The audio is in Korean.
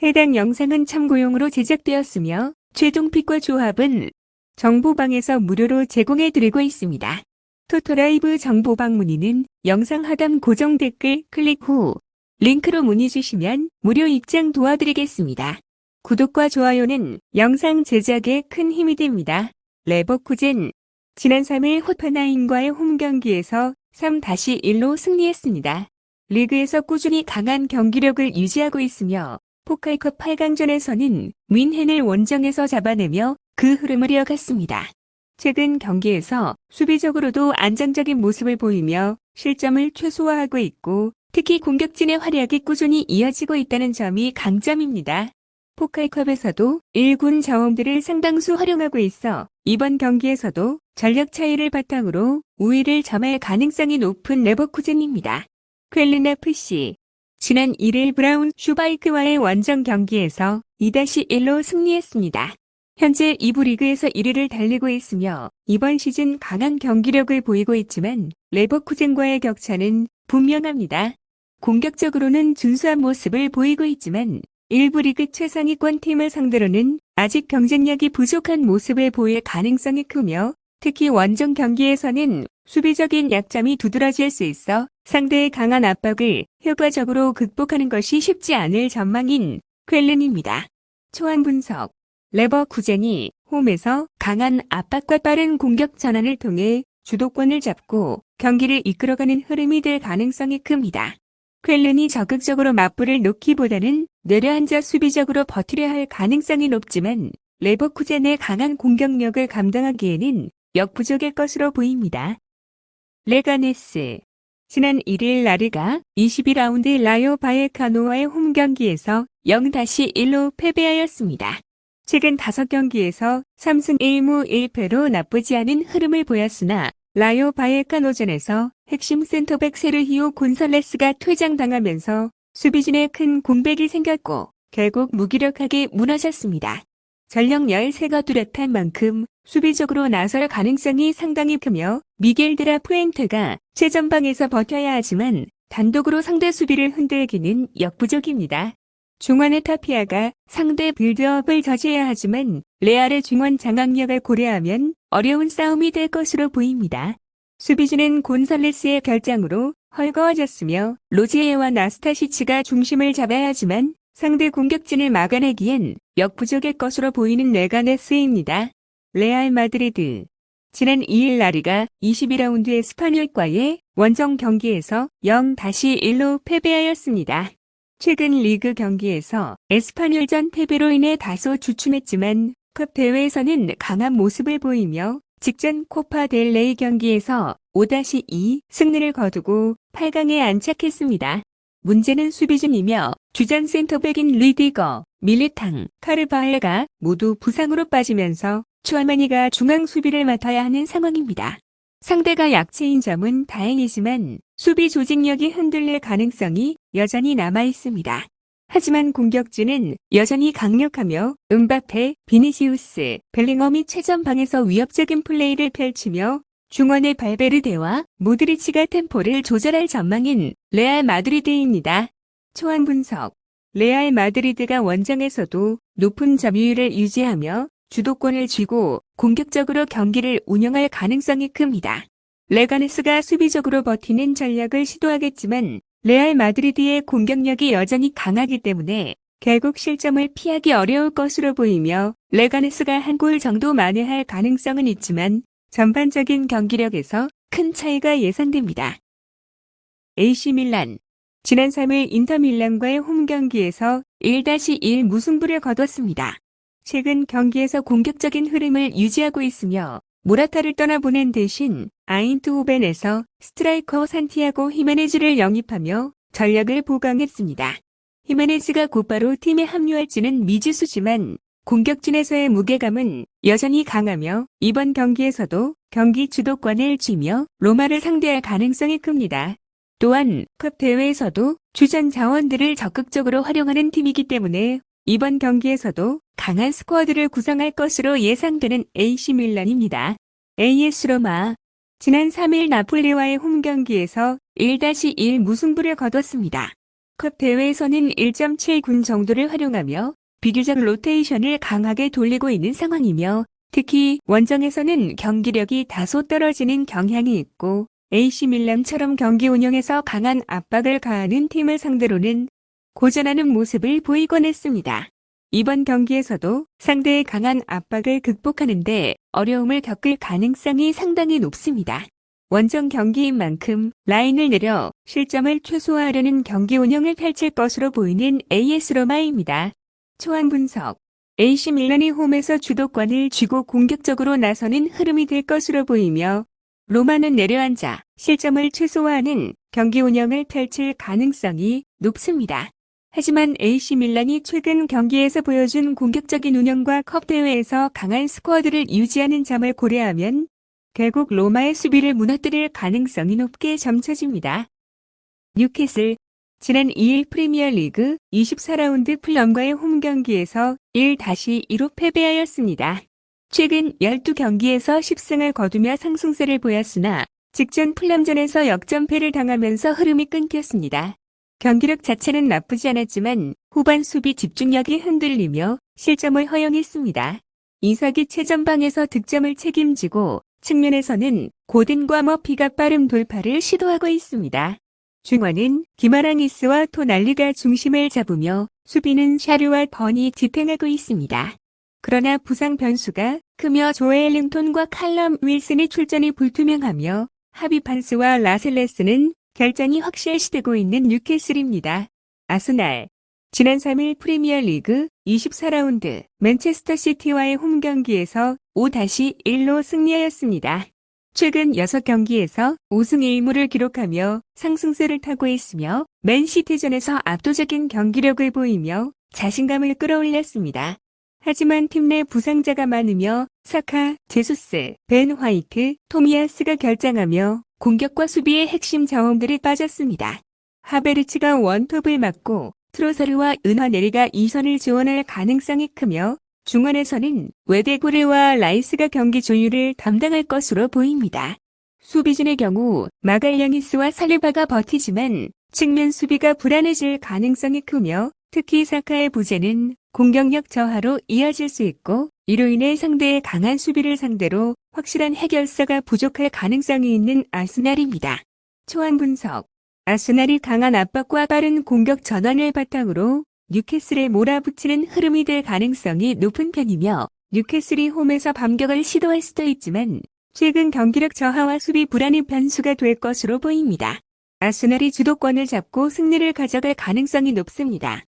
해당 영상은 참고용으로 제작되었으며 최종픽과 조합은 정보방에서 무료로 제공해드리고 있습니다. 토토라이브 정보방 문의는 영상 하단 고정 댓글 클릭 후 링크로 문의 주시면 무료 입장 도와드리겠습니다. 구독과 좋아요는 영상 제작에 큰 힘이 됩니다. 레버쿠젠 지난 3일 호펜하임과의 홈 경기에서 3-1로 승리했습니다. 리그에서 꾸준히 강한 경기력을 유지하고 있으며 포칼컵 8강전에서는 뮌헨을 원정에서 잡아내며 그 흐름을 이어갔습니다. 최근 경기에서 수비적으로도 안정적인 모습을 보이며 실점을 최소화하고 있고 특히 공격진의 활약이 꾸준히 이어지고 있다는 점이 강점입니다. 포칼컵에서도 1군 자원들을 상당수 활용하고 있어 이번 경기에서도 전력 차이를 바탕으로 우위를 점할 가능성이 높은 레버쿠젠입니다. 쾰른 FC 지난 1일 브라운 슈바이크와의 원정 경기에서 2-1로 승리했습니다. 현재 2부 리그에서 1위를 달리고 있으며 이번 시즌 강한 경기력을 보이고 있지만 레버쿠젠과의 격차는 분명합니다. 공격적으로는 준수한 모습을 보이고 있지만 일부 리그 최상위권 팀을 상대로는 아직 경쟁력이 부족한 모습을 보일 가능성이 크며 특히 원정 경기에서는 수비적인 약점이 두드러질 수 있어 상대의 강한 압박을 효과적으로 극복하는 것이 쉽지 않을 전망인 쾰른입니다. 초안 분석 레버쿠젠이 홈에서 강한 압박과 빠른 공격 전환을 통해 주도권을 잡고 경기를 이끌어가는 흐름이 될 가능성이 큽니다. 쾰른이 적극적으로 맞불을 놓기보다는 내려앉아 수비적으로 버티려 할 가능성이 높지만 레버쿠젠의 강한 공격력을 감당하기에는 역부족일 것으로 보입니다. 레가네스 지난 1일 라리가 22라운드 라요 바예카노와의 홈 경기에서 0-1로 패배하였습니다. 최근 5경기에서 3승 1무 1패로 나쁘지 않은 흐름을 보였으나 라요 바예카노전에서 핵심 센터백 세르히오 곤살레스가 퇴장당하면서 수비진에 큰 공백이 생겼고 결국 무기력하게 무너졌습니다. 전력 13가 뚜렷한 만큼 수비적으로 나설 가능성이 상당히 크며 미겔 드라 푸엔테가 최전방에서 버텨야 하지만 단독으로 상대 수비를 흔들기는 역부족입니다. 중원의 타피아가 상대 빌드업을 저지해야 하지만 레알의 중원 장악력을 고려하면 어려운 싸움이 될 것으로 보입니다. 수비진은 곤살레스의 결장으로 헐거워졌으며 로지에와 나스타시치가 중심을 잡아야 하지만 상대 공격진을 막아내기엔 역부족일 것으로 보이는 레가네스입니다. 레알 마드리드 지난 2일 라리가 22라운드 에스파뇰과의 원정 경기에서 0-1로 패배하였습니다. 최근 리그 경기에서 에스파뇰전 패배로 인해 다소 주춤했지만 컵 대회에서는 강한 모습을 보이며 직전 코파 델 레이 경기에서 5-2 승리를 거두고 8강에 안착했습니다. 문제는 수비진이며 주전 센터백인 리디거, 밀리탕, 카르바헬가 모두 부상으로 빠지면서 추아마니가 중앙 수비를 맡아야 하는 상황입니다. 상대가 약체인 점은 다행이지만 수비 조직력이 흔들릴 가능성이 여전히 남아 있습니다. 하지만 공격진은 여전히 강력하며 음바페, 비니시우스, 벨링엄이 최전방에서 위협적인 플레이를 펼치며 중원의 발베르데와 모드리치가 템포를 조절할 전망인 레알 마드리드입니다. 초안 분석 레알 마드리드가 원정에서도 높은 점유율을 유지하며 주도권을 쥐고 공격적으로 경기를 운영할 가능성이 큽니다. 레가네스가 수비적으로 버티는 전략을 시도하겠지만 레알 마드리드의 공격력이 여전히 강하기 때문에 결국 실점을 피하기 어려울 것으로 보이며 레가네스가 한 골 정도 만회할 가능성은 있지만 전반적인 경기력에서 큰 차이가 예상됩니다. AC 밀란 지난 3일 인터밀란과의 홈 경기에서 1-1 무승부를 거뒀습니다. 최근 경기에서 공격적인 흐름을 유지하고 있으며 모라타를 떠나보낸 대신 아인트호벤에서 스트라이커 산티아고 히메네즈를 영입하며 전력을 보강했습니다. 히메네즈가 곧바로 팀에 합류할지는 미지수지만 공격진에서의 무게감은 여전히 강하며 이번 경기에서도 경기 주도권을 쥐며 로마를 상대할 가능성이 큽니다. 또한 컵 대회에서도 주전 자원들을 적극적으로 활용하는 팀이기 때문에 이번 경기에서도 강한 스쿼드를 구성할 것으로 예상되는 AC 밀란입니다. AS 로마 지난 3일 나폴리와의 홈 경기에서 1-1 무승부를 거뒀습니다. 컵 대회에서는 1.7군 정도를 활용하며 비교적 로테이션을 강하게 돌리고 있는 상황이며 특히 원정에서는 경기력이 다소 떨어지는 경향이 있고 AC 밀란처럼 경기 운영에서 강한 압박을 가하는 팀을 상대로는 고전하는 모습을 보이곤 했습니다. 이번 경기에서도 상대의 강한 압박을 극복하는데 어려움을 겪을 가능성이 상당히 높습니다. 원정 경기인 만큼 라인을 내려 실점을 최소화하려는 경기 운영을 펼칠 것으로 보이는 AS 로마입니다. 초안 분석. AC 밀란이 홈에서 주도권을 쥐고 공격적으로 나서는 흐름이 될 것으로 보이며 로마는 내려앉아 실점을 최소화하는 경기 운영을 펼칠 가능성이 높습니다. 하지만 AC 밀란이 최근 경기에서 보여준 공격적인 운영과 컵 대회에서 강한 스쿼드를 유지하는 점을 고려하면 결국 로마의 수비를 무너뜨릴 가능성이 높게 점쳐집니다. 뉴캐슬. 지난 2일 프리미어리그 24라운드 풀럼과의 홈 경기에서 1-2로 패배하였습니다. 최근 12경기에서 10승을 거두며 상승세를 보였으나 직전 풀럼전에서 역전패를 당하면서 흐름이 끊겼습니다. 경기력 자체는 나쁘지 않았지만 후반 수비 집중력이 흔들리며 실점을 허용했습니다. 이삭이 최전방에서 득점을 책임지고 측면에서는 고든과 머피가 빠른 돌파를 시도하고 있습니다. 중원은 기마랑이스와 토날리가 중심을 잡으며 수비는 샤류와 번이 지탱하고 있습니다. 그러나 부상 변수가 크며 조엘링톤과 칼럼 윌슨의 출전이 불투명하며 하비판스와 라셀레스는 결장이 확실시되고 있는 뉴캐슬입니다. 아스날. 지난 3일 프리미어리그 24라운드 맨체스터 시티와의 홈 경기에서 5-1로 승리하였습니다. 최근 6경기에서 5승 1무를 기록하며 상승세를 타고 있으며 맨시티전에서 압도적인 경기력을 보이며 자신감을 끌어올렸습니다. 하지만 팀 내 부상자가 많으며 사카, 제수스, 벤 화이트, 토미야스가 결장하며 공격과 수비의 핵심 자원들이 빠졌습니다. 하베르츠가 원톱을 맡고 트로사르와 은화네리가 2선을 지원할 가능성이 크며 중원에서는 웨데고르와 라이스가 경기 조율을 담당할 것으로 보입니다. 수비진의 경우 마갈량이스와 살리바가 버티지만 측면 수비가 불안해질 가능성이 크며 특히 사카의 부재는 공격력 저하로 이어질 수 있고 이로 인해 상대의 강한 수비를 상대로 확실한 해결사가 부족할 가능성이 있는 아스날입니다. 초안 분석. 아스날이 강한 압박과 빠른 공격 전환을 바탕으로 뉴캐슬에 몰아붙이는 흐름이 될 가능성이 높은 편이며 뉴캐슬이 홈에서 반격을 시도할 수도 있지만 최근 경기력 저하와 수비 불안이 변수가 될 것으로 보입니다. 아스날이 주도권을 잡고 승리를 가져갈 가능성이 높습니다.